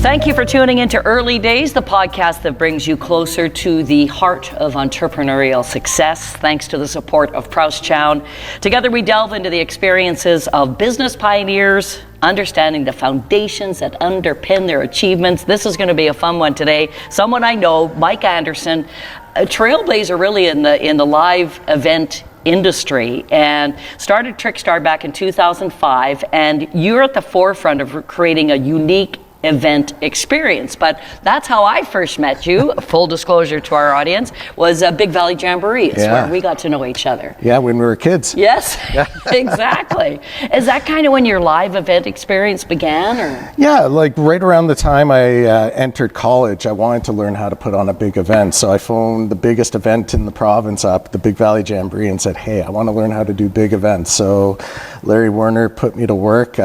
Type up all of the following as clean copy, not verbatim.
Thank you for tuning into Early Days, the podcast that brings you closer to the heart of entrepreneurial success, thanks to the support of Prowse Chowne. Together we delve into the experiences of business pioneers, understanding the foundations that underpin their achievements. This is going to be a fun one today. Someone I know, Mike Anderson, a trailblazer really in the live event industry, and started Trixstar back in 2005, and you're at the forefront of creating a unique event experience. But that's how I first met you, full disclosure to our audience, was a Big Valley Jamboree. It's where we got to know each other. Yeah, when we were kids. Yes, exactly. Is that kind of when your live event experience began? Or? Yeah, like right around the time I entered college, I wanted to learn how to put on a big event. So I phoned the biggest event in the province up, the Big Valley Jamboree, and said, hey, I want to learn how to do big events. So Larry Werner put me to work,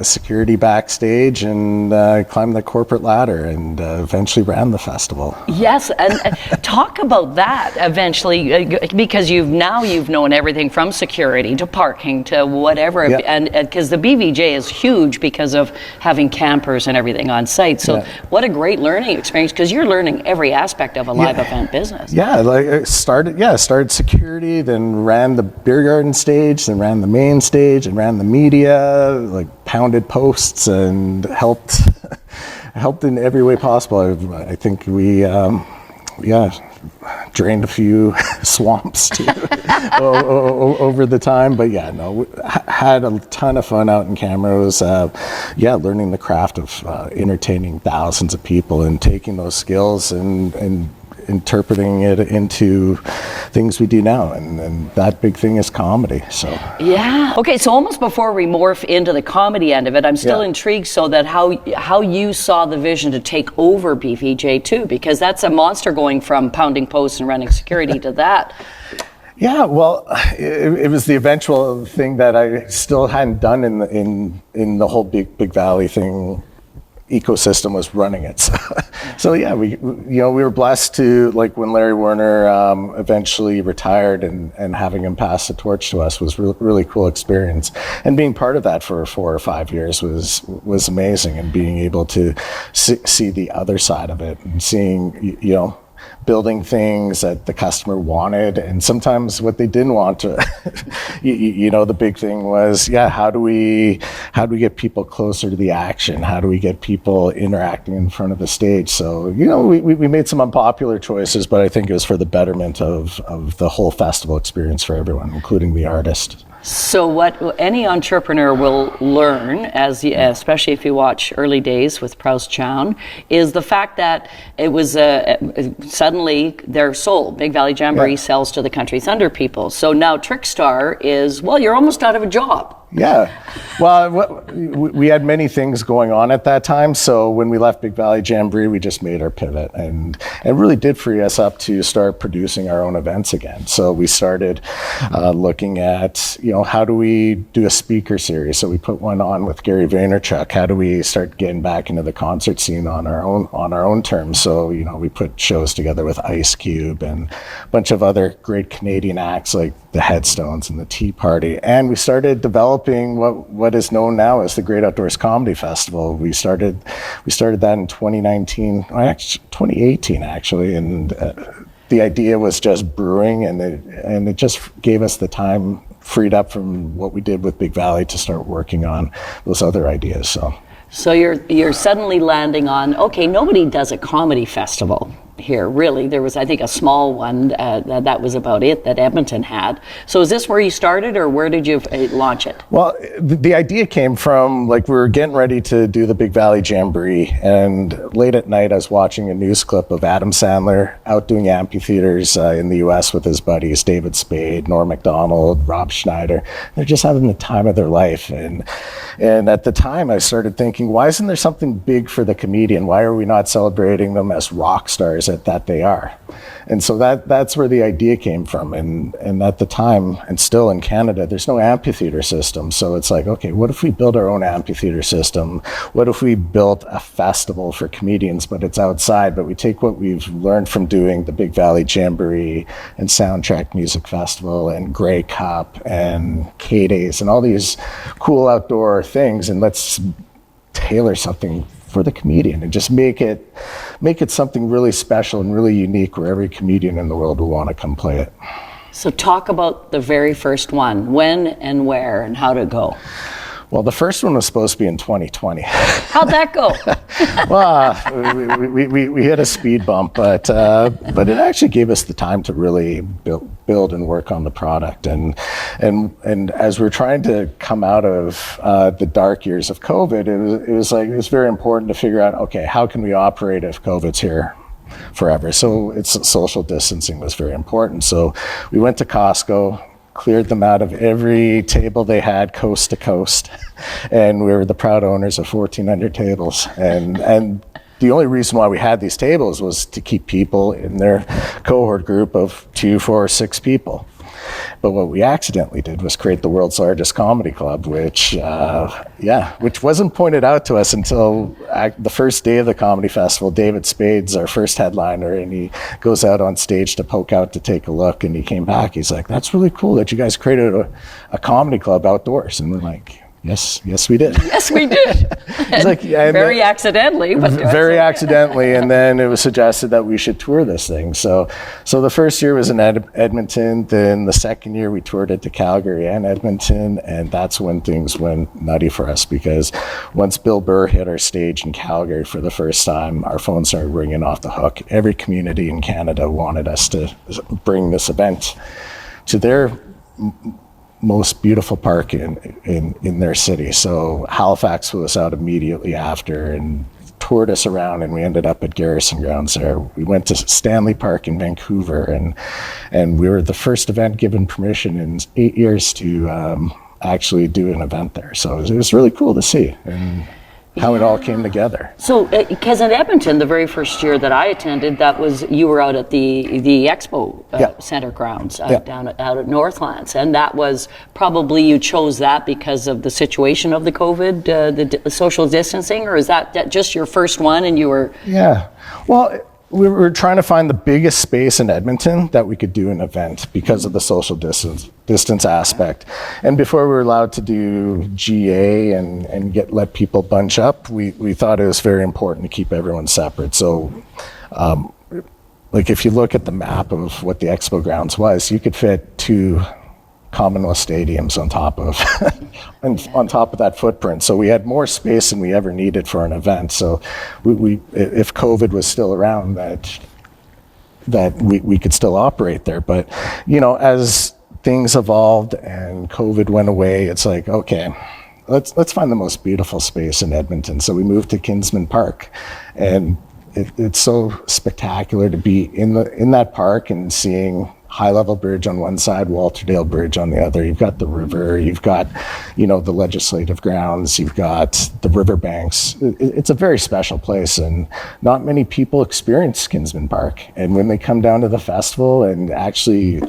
security backstage, and climbed the corporate ladder, and eventually ran the festival. Yes, and talk about that eventually, because you've known everything from security to parking to whatever, and because the BVJ is huge because of having campers and everything on site. So what a great learning experience, because you're learning every aspect of a live event business. Yeah, like I started security, then ran the beer garden stage, then ran the main stage, and ran the media, like pounded posts, and helped in every way possible. I think we drained a few swamps too over the time, but had a ton of fun out in cameras, learning the craft of entertaining thousands of people and taking those skills and interpreting it into things we do now, and that big thing is comedy. So okay, so almost before we morph into the comedy end of it, I'm still intrigued, so that how you saw the vision to take over BVJ too, because that's a monster, going from pounding posts and running security to that. Yeah, well, it was the eventual thing that I still hadn't done in the whole Big Valley thing. Ecosystem was running it. So we were blessed to, like, when Larry Werner eventually retired, and having him pass the torch to us was really cool experience. And being part of that for 4 or 5 years was amazing, and being able to see the other side of it, and seeing, building things that the customer wanted, and sometimes what they didn't want to. The big thing was, how do we get people closer to the action? How do we get people interacting in front of the stage? So, we made some unpopular choices, but I think it was for the betterment of the whole festival experience for everyone, including the artist. So what any entrepreneur will learn, especially if you watch Early Days with Prowse Chowne, is the fact that it was suddenly they're sold. Big Valley Jamboree sells to the Country Thunder people. So now Trixstar is, you're almost out of a job. Yeah, well, we had many things going on at that time. So when we left Big Valley Jamboree, we just made our pivot, and it really did free us up to start producing our own events again. So we started looking at, how do we do a speaker series? So we put one on with Gary Vaynerchuk. How do we start getting back into the concert scene on our own terms? So we put shows together with Ice Cube and a bunch of other great Canadian acts like the Headstones and the Tea Party, and we started developing what is known now as the Great Outdoors Comedy Festival. We started that in 2018 actually, and the idea was just brewing, and it just gave us the time freed up from what we did with Big Valley to start working on those other ideas. So you're suddenly landing on, okay, nobody does a comedy festival here, really. There was, I think, a small one that was about it that Edmonton had. So is this where you started, or where did you launch it? Well, the idea came from, we were getting ready to do the Big Valley Jamboree, and late at night I was watching a news clip of Adam Sandler out doing amphitheaters in the US with his buddies, David Spade, Norm Macdonald, Rob Schneider. They're just having the time of their life. And at the time I started thinking, why isn't there something big for the comedian? Why are we not celebrating them as rock stars that they are? And so that's where the idea came from. And at the time, and still in Canada, there's no amphitheater system. So it's like, okay, what if we build our own amphitheater system? What if we built a festival for comedians, but it's outside, but we take what we've learned from doing the Big Valley Jamboree and Soundtrack Music Festival and Grey Cup and K-Days and all these cool outdoor things, and let's tailor something for the comedian and just make it something really special and really unique where every comedian in the world will want to come play it. So talk about the very first one. When and where and how to go? Well, the first one was supposed to be in 2020. How'd that go? Well, we hit a speed bump, but it actually gave us the time to really build and work on the product. And as we're trying to come out of the dark years of COVID, it was very important to figure out, okay, how can we operate if COVID's here forever? So social distancing was very important. So we went to Costco, cleared them out of every table they had coast to coast, and we were the proud owners of 1,400 tables. And the only reason why we had these tables was to keep people in their cohort group of 2, 4, 6 people. But what we accidentally did was create the world's largest comedy club, which wasn't pointed out to us until the first day of the comedy festival. David Spade's our first headliner, and he goes out on stage to poke out to take a look, and he came back. He's like, "That's really cool that you guys created a comedy club outdoors." And we're like, Yes, we did. Yes, we did. It's like, very accidentally, but very accidentally. And then it was suggested that we should tour this thing. So the first year was in Edmonton. Then the second year we toured it to Calgary and Edmonton, and that's when things went nutty for us, because once Bill Burr hit our stage in Calgary for the first time, our phone started ringing off the hook. Every community in Canada wanted us to bring this event to their most beautiful park in their city. So Halifax flew us out immediately after and toured us around, and we ended up at Garrison Grounds there. We went to Stanley Park in Vancouver, and we were the first event given permission in 8 years to actually do an event there. So it was really cool to see and how it all came together. So, because in Edmonton, the very first year that I attended, you were out at the Expo Center grounds out at Northlands, and that was probably, you chose that because of the situation of the COVID, the social distancing, or is that just your first one and you were? Yeah, well, we were trying to find the biggest space in Edmonton that we could do an event because of the social distance aspect. And before we were allowed to do GA and let people bunch up, we thought it was very important to keep everyone separate. So like if you look at the map of what the Expo grounds was, you could fit 2 Commonwealth stadiums on top of on top of that footprint. So we had more space than we ever needed for an event. So we if COVID was still around, that we could still operate there. But as things evolved and COVID went away, it's like, okay, let's find the most beautiful space in Edmonton. So we moved to Kinsman Park, and it's so spectacular to be in that park and seeing High Level Bridge on one side, Walterdale Bridge on the other. You've got the river, you've got, the legislative grounds, you've got the riverbanks. It's a very special place, and not many people experience Kinsman Park. And when they come down to the festival and actually,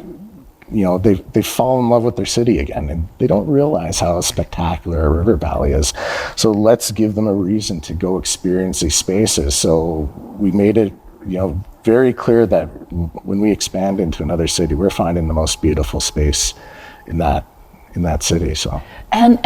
they fall in love with their city again, and they don't realize how spectacular a river valley is. So let's give them a reason to go experience these spaces. So we made it, very clear that when we expand into another city, we're finding the most beautiful space in that city. So and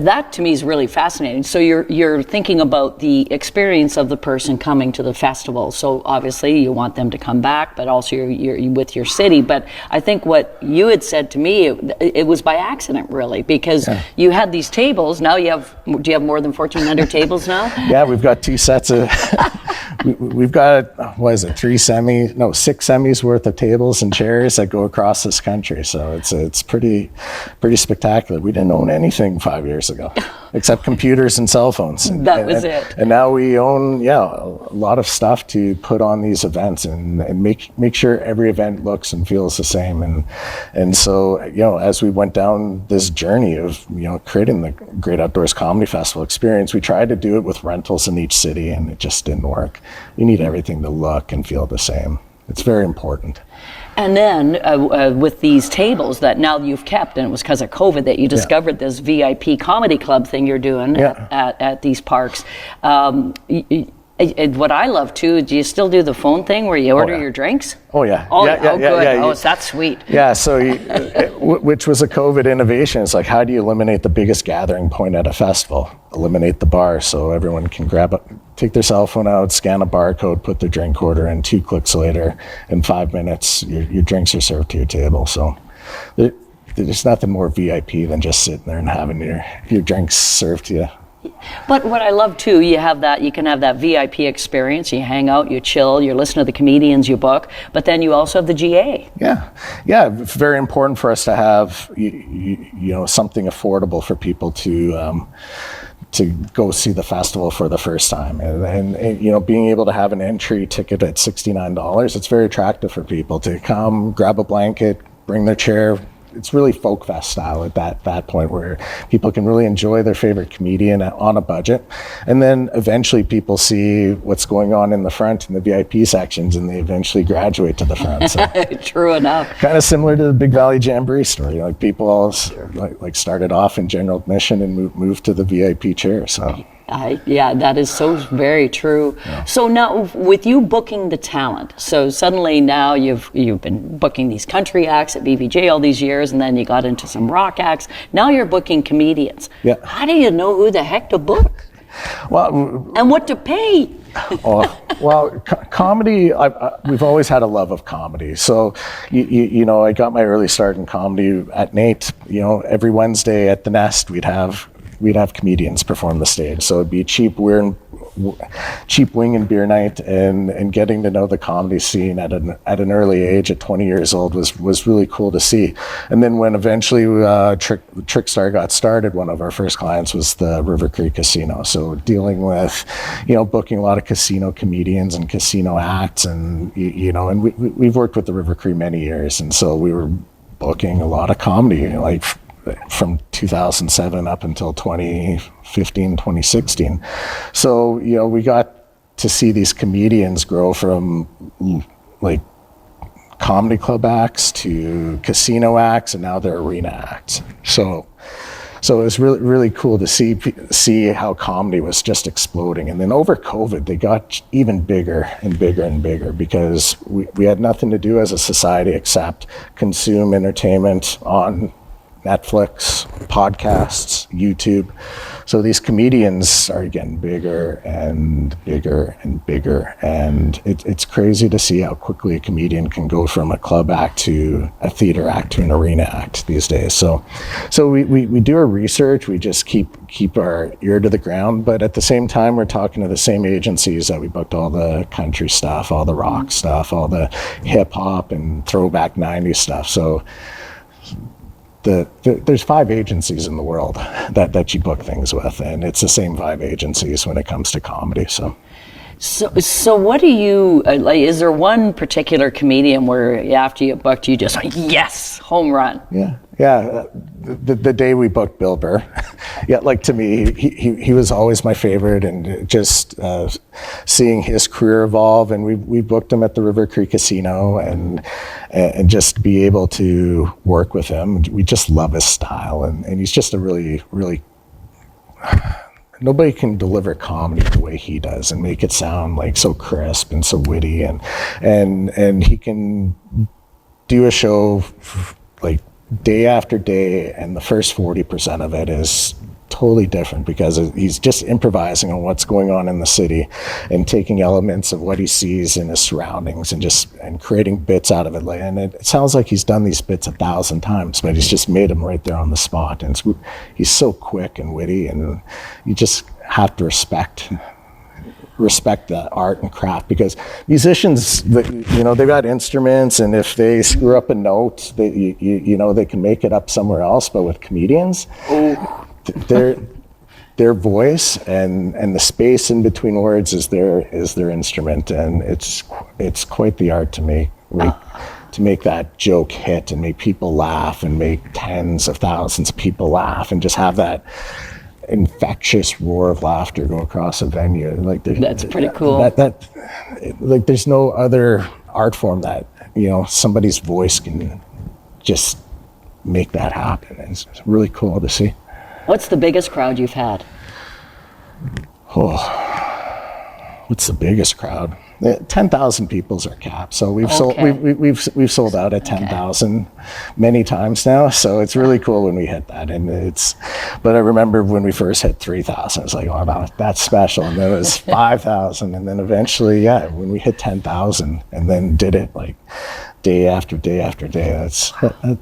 that to me is really fascinating. So you're thinking about the experience of the person coming to the festival. So obviously you want them to come back, but also you're with your city. But I think what you had said to me, it was by accident really, because you had these tables. Now do you have more than 1,400 tables now? Yeah, we've got 2 sets of. We've got, 6 semis worth of tables and chairs that go across this country. So it's pretty spectacular. We didn't own anything 5 years ago, except computers and cell phones. That was it. And now we own, a lot of stuff to put on these events and make sure every event looks and feels the same. And so, as we went down this journey of, creating the Great Outdoors Comedy Festival experience, we tried to do it with rentals in each city, and it just didn't work. You need everything to look and feel the same. It's very important. And then with these tables that now you've kept, and it was because of COVID that you discovered this VIP comedy club thing you're doing at these parks. What I love too, do you still do the phone thing where you order your drinks? Oh yeah. Oh, yeah, good. yeah. Oh, that's sweet. Yeah, so which was a COVID innovation. It's like, how do you eliminate the biggest gathering point at a festival? Eliminate the bar so everyone can take their cell phone out, scan a barcode, put their drink order in. 2 clicks later, in 5 minutes, your drinks are served to your table. So there's nothing more VIP than just sitting there and having your drinks served to you. But what I love too, you can have that VIP experience. You hang out, you chill, you listen to the comedians you book, but then you also have the GA. Yeah. It's very important for us to have something affordable for people to go see the festival for the first time, and being able to have an entry ticket at $69, it's very attractive for people to come, grab a blanket, bring their chair. It's really folk fest style at that point, where people can really enjoy their favorite comedian on a budget. And then eventually people see what's going on in the front in the VIP sections, and they eventually graduate to the front. So True enough. kind of similar to the Big Valley Jamboree story. Like, people all started off in general admission and moved to the VIP chair. So that is so very true. Yeah. So now, with you booking the talent, so suddenly now you've been booking these country acts at BVJ all these years, and then you got into some rock acts. Now you're booking comedians. Yeah. How do you know who the heck to book? Well, and what to pay? Comedy, we've always had a love of comedy. So, I got my early start in comedy at Nate. Every Wednesday at the Nest, we'd have comedians perform the stage. So it'd be cheap wing and beer night, and getting to know the comedy scene at an early age, at 20 years old, was really cool to see. And then when eventually Trixstar got started, one of our first clients was the River Creek Casino. So dealing with, booking a lot of casino comedians and casino acts, and and we've worked with the River Creek many years, and so we were booking a lot of comedy, like from 2007 up until 2015, 2016. So, we got to see these comedians grow from like comedy club acts to casino acts, and now they're arena acts. So it was really, really cool to see how comedy was just exploding. And then over COVID, they got even bigger and bigger and bigger, because we had nothing to do as a society except consume entertainment on Netflix, podcasts, YouTube. So these comedians are getting bigger and bigger and bigger, and it's crazy to see how quickly a comedian can go from a club act to a theater act to an arena act these days. So we do our research. We just keep our ear to the ground, but at the same time, we're talking to the same agencies that we booked all the country stuff, all the rock stuff, all the hip hop and throwback 90s stuff. So there's 5 agencies in the world that you book things with, and it's the same 5 agencies when it comes to comedy. So what do you like? Is there one particular comedian where after you booked, you just like, yes, home run? Yeah. The day we booked Bill Burr, like, to me, he was always my favorite, and just seeing his career evolve, and we booked him at the River Creek Casino, and just be able to work with him. We just love his style, and he's just a really, really, nobody can deliver comedy the way he does and make it sound like so crisp and so witty, and he can do a show like day after day, and the first 40% of it is totally different, because he's just improvising on what's going on in the city and taking elements of what he sees in his surroundings and creating bits out of it. And it sounds like he's done these bits 1,000 times, but he's just made them right there on the spot. And he's so quick and witty, and you just have to respect the art and craft, because musicians, they've got instruments, and if they screw up a note, they can make it up somewhere else. But with comedians, their voice and the space in between words is their instrument, and it's quite the art to make that joke hit and make people laugh, and make tens of thousands of people laugh, and just have that infectious roar of laughter go across a venue. Like, that's pretty cool. Like, there's no other art form that somebody's voice can just make that happen. It's really cool to see. What's the biggest crowd you've had? what's the biggest crowd? 10,000 people's our cap. So we've Okay. we've sold out at 10,000 many times now. So it's really cool when we hit that. And but I remember when we first hit 3,000, it's like, oh, that's special. And then it was 5,000, and then eventually, when we hit 10,000, and then did it like day after day after day.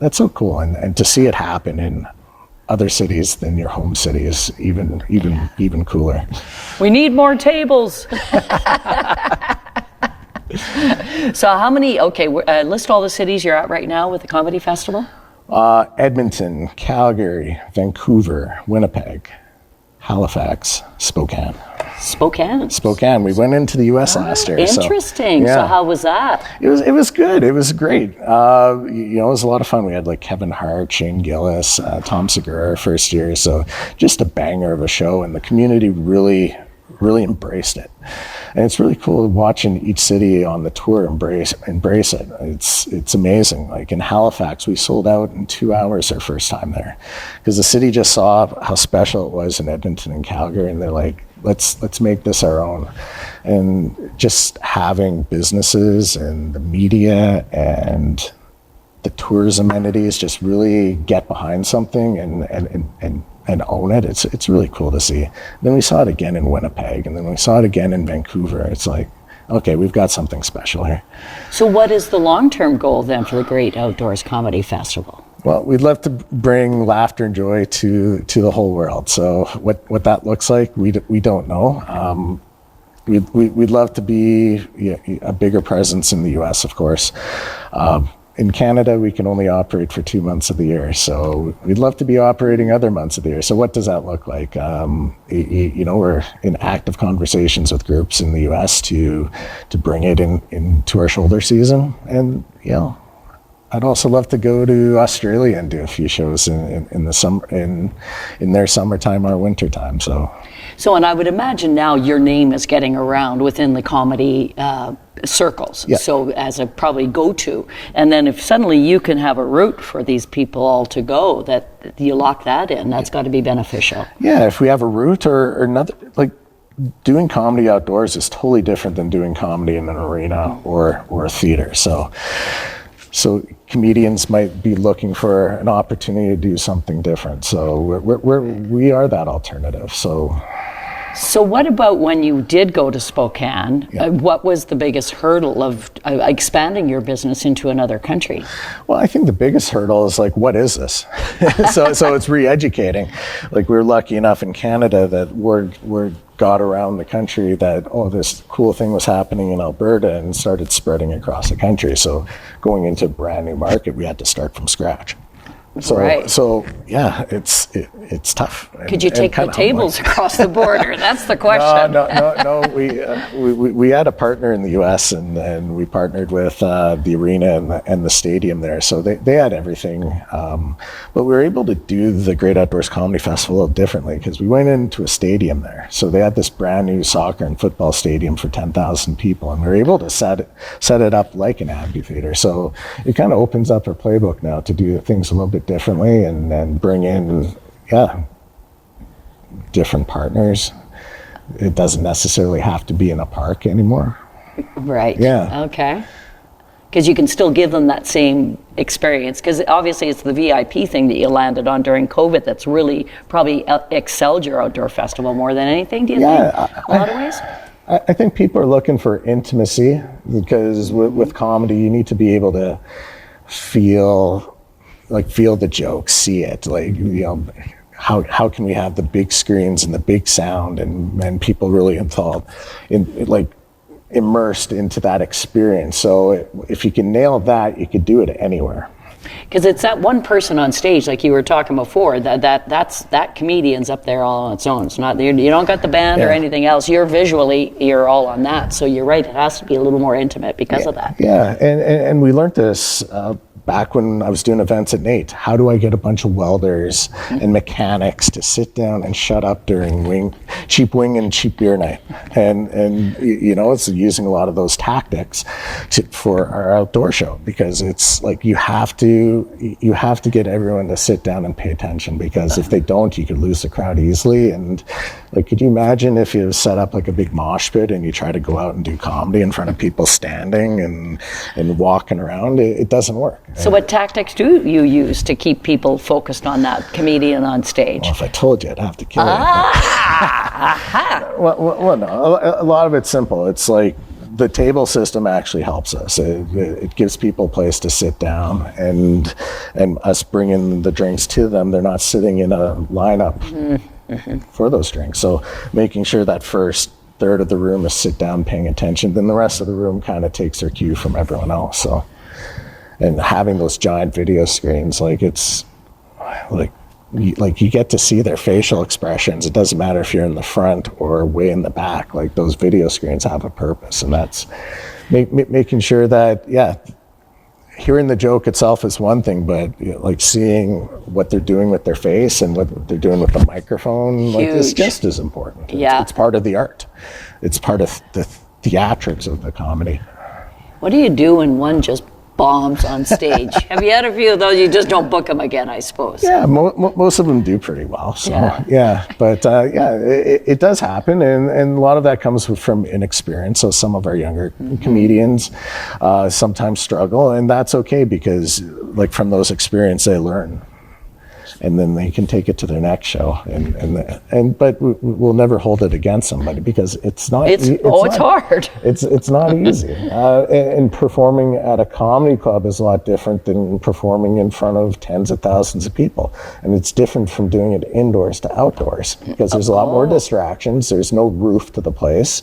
That's so cool. And to see it happen in other cities than your home city is even cooler. We need more tables. So how many, list all the cities you're at right now with the comedy festival. Edmonton, Calgary, Vancouver, Winnipeg, Halifax, Spokane. Spokane. We went into the U.S. last year. Interesting. So how was that? It was good. It was great. It was a lot of fun. We had like Kevin Hart, Shane Gillis, Tom Segura first year. So just a banger of a show, and the community really embraced it. And it's really cool watching each city on the tour embrace it. It's amazing. Like in Halifax, we sold out in 2 hours our first time there, because the city just saw how special it was in Edmonton and Calgary, and they're like, let's make this our own. And just having businesses and the media and the tourism amenities just really get behind something and own it. It's really cool to see. Then we saw it again in Winnipeg, and then we saw it again in Vancouver. It's like, okay, we've got something special here. So what is the long-term goal then for the Great Outdoors Comedy Festival? Well, we'd love to bring laughter and joy to the whole world. So what that looks like, we don't know. We'd love to be a bigger presence in the U.S., of course. In Canada, we can only operate for 2 months of the year. So we'd love to be operating other months of the year. So what does that look like? We're in active conversations with groups in the U.S. to bring it into our shoulder season. And, I'd also love to go to Australia and do a few shows in the summer, in their summertime or wintertime. So, and I would imagine now your name is getting around within the comedy circles. Yeah. So as a probably go-to, and then if suddenly you can have a route for these people all to go, that you lock that in, that's got to be beneficial. Yeah, if we have a route or another, like doing comedy outdoors is totally different than doing comedy in an arena or a theater. So comedians might be looking for an opportunity to do something different. So we are that alternative. So what about when you did go to Spokane? Yeah. What was the biggest hurdle of expanding your business into another country? Well, I think the biggest hurdle is like, what is this? so it's re-educating. Like, we're lucky enough in Canada that word got around the country that, this cool thing was happening in Alberta, and started spreading across the country. So going into a brand new market, we had to start from scratch. Right. So yeah, it's tough. Could you take the tables across the border? That's the question. No. We had a partner in the U.S. and we partnered with the arena and the stadium there. So they had everything, but we were able to do the Great Outdoors Comedy Festival a little differently, because we went into a stadium there. So they had this brand new soccer and football stadium for 10,000 people, and we were able to set it up like an amphitheater. So it kind of opens up our playbook now to do things a little bit differently, and then bring in different partners. It doesn't necessarily have to be in a park anymore. Right. Yeah. Okay. Because you can still give them that same experience, because obviously it's the VIP thing that you landed on during COVID that's really probably excelled your outdoor festival more than anything, do you think, in a lot of ways? I think people are looking for intimacy, because with comedy you need to be able to feel the jokes, see it, how can we have the big screens and the big sound and people really involved immersed into that experience. So if you can nail that, you could do it anywhere. Because it's that one person on stage, like you were talking before, that comedian's up there all on its own. It's not, you don't got the band or anything else. You're all on that. So you're right, it has to be a little more intimate because of that. Yeah, and we learned this back when I was doing events at NATE. How do I get a bunch of welders and mechanics to sit down and shut up during cheap wing and cheap beer night? And it's using a lot of those tactics for our outdoor show, because it's like you have to get everyone to sit down and pay attention, because if they don't, you could lose the crowd easily. And Like, could you imagine if you set up like a big mosh pit and you try to go out and do comedy in front of people standing and walking around? It doesn't work. So what tactics do you use to keep people focused on that comedian on stage? Well, if I told you, I'd have to kill you. Well, no, a lot of it's simple. It's like the table system actually helps us. It gives people a place to sit down, and us bringing the drinks to them, they're not sitting in a lineup for those drinks. So making sure that first third of the room is sit down paying attention, then the rest of the room kind of takes their cue from everyone else. So, and having those giant video screens, like it's like you get to see their facial expressions. It doesn't matter if you're in the front or way in the back. Like, those video screens have a purpose, and that's making sure that, hearing the joke itself is one thing, but like seeing what they're doing with their face and what they're doing with the microphone, like, is just as important. It's part of the art. It's part of the theatrics of the comedy. What do you do when one just bombs on stage? Have you had a few of those? You just don't book them again, I suppose. Yeah, most of them do pretty well. So but it does happen, and a lot of that comes from inexperience. So some of our younger comedians sometimes struggle, and that's okay, because like from those experiences they learn, and then they can take it to their next show, but we'll never hold it against somebody, because it's not. It's hard. It's not easy. And performing at a comedy club is a lot different than performing in front of tens of thousands of people, and it's different from doing it indoors to outdoors, because there's a lot more distractions. There's no roof to the place,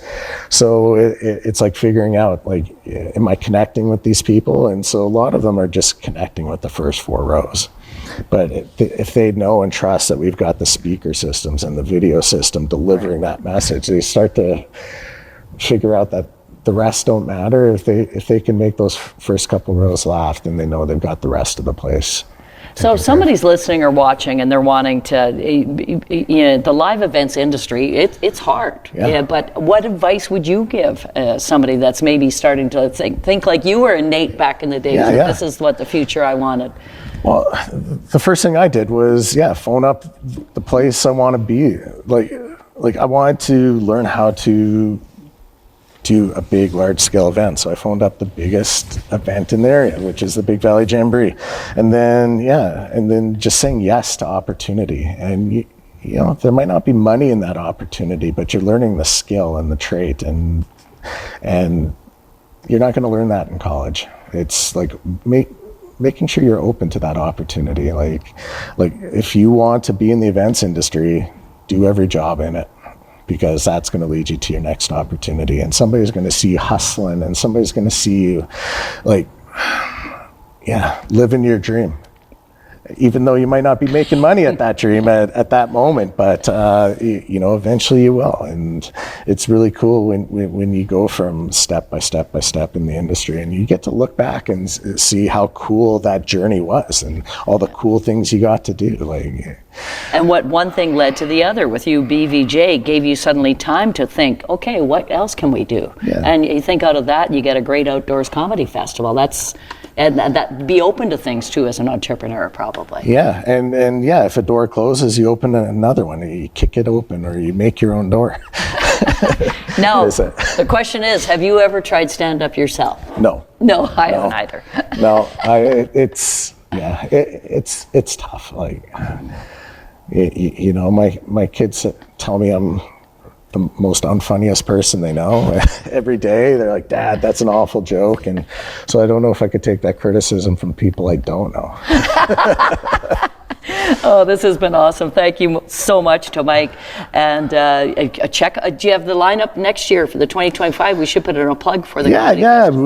so it's like figuring out, like, am I connecting with these people? And so a lot of them are just connecting with the first 4 rows. But if they know and trust that we've got the speaker systems and the video system delivering that message, they start to figure out that the rest don't matter. If they can make those first couple rows laugh, then they know they've got the rest of the place. So if somebody's listening or watching and they're wanting to, the live events industry, it's hard. But what advice would you give somebody that's maybe starting to think like you were, Nate, back in the days? This is what the future I wanted. Well, the first thing I did was, phone up the place I want to be. Like I wanted to learn how to do a big, large-scale event. So I phoned up the biggest event in the area, which is the Big Valley Jamboree. And then just saying yes to opportunity. And you know, there might not be money in that opportunity, but you're learning the skill and the trait, and you're not going to learn that in college. It's like making sure you're open to that opportunity. Like if you want to be in the events industry, do every job in it, because that's going to lead you to your next opportunity. And somebody's going to see you hustling, and somebody's going to see you living your dream. Even though you might not be making money at that dream at that moment, but eventually you will. And it's really cool when you go from step by step by step in the industry, and you get to look back and see how cool that journey was, and all the cool things you got to do. And what one thing led to the other. With you, BVJ gave you suddenly time to think, okay, what else can we do? And you think out of that, you get a great outdoors comedy festival. And that be open to things too as an entrepreneur, probably. And if a door closes, you open another one, you kick it open, or you make your own door. Now, the question is, have you ever tried stand-up yourself? No, I haven't either. No, it's tough. My kids tell me I'm the most unfunniest person they know. Every day they're like, "Dad, that's an awful joke," and so I don't know if I could take that criticism from people I don't know. Oh, this has been awesome. Thank you so much to Mike. And do you have the lineup next year for the 2025? We should put in a plug for the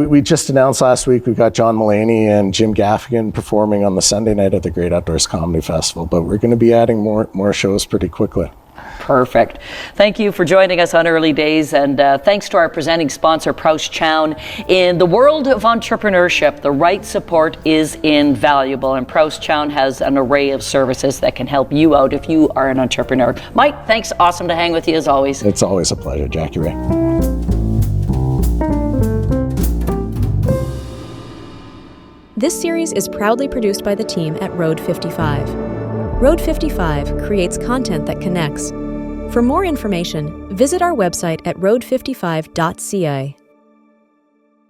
We just announced last week we've got John Mulaney and Jim Gaffigan performing on the Sunday night at the Great Outdoors Comedy Festival, but we're going to be adding more shows pretty quickly. Perfect. Thank you for joining us on Early Days, and thanks to our presenting sponsor, Prowse Chowne. In the world of entrepreneurship, the right support is invaluable, and Prowse Chowne has an array of services that can help you out if you are an entrepreneur. Mike, thanks. Awesome to hang with you as always. It's always a pleasure, Jackie Ray. This series is proudly produced by the team at Road 55. Road 55 creates content that connects. For more information, visit our website at road55.ca.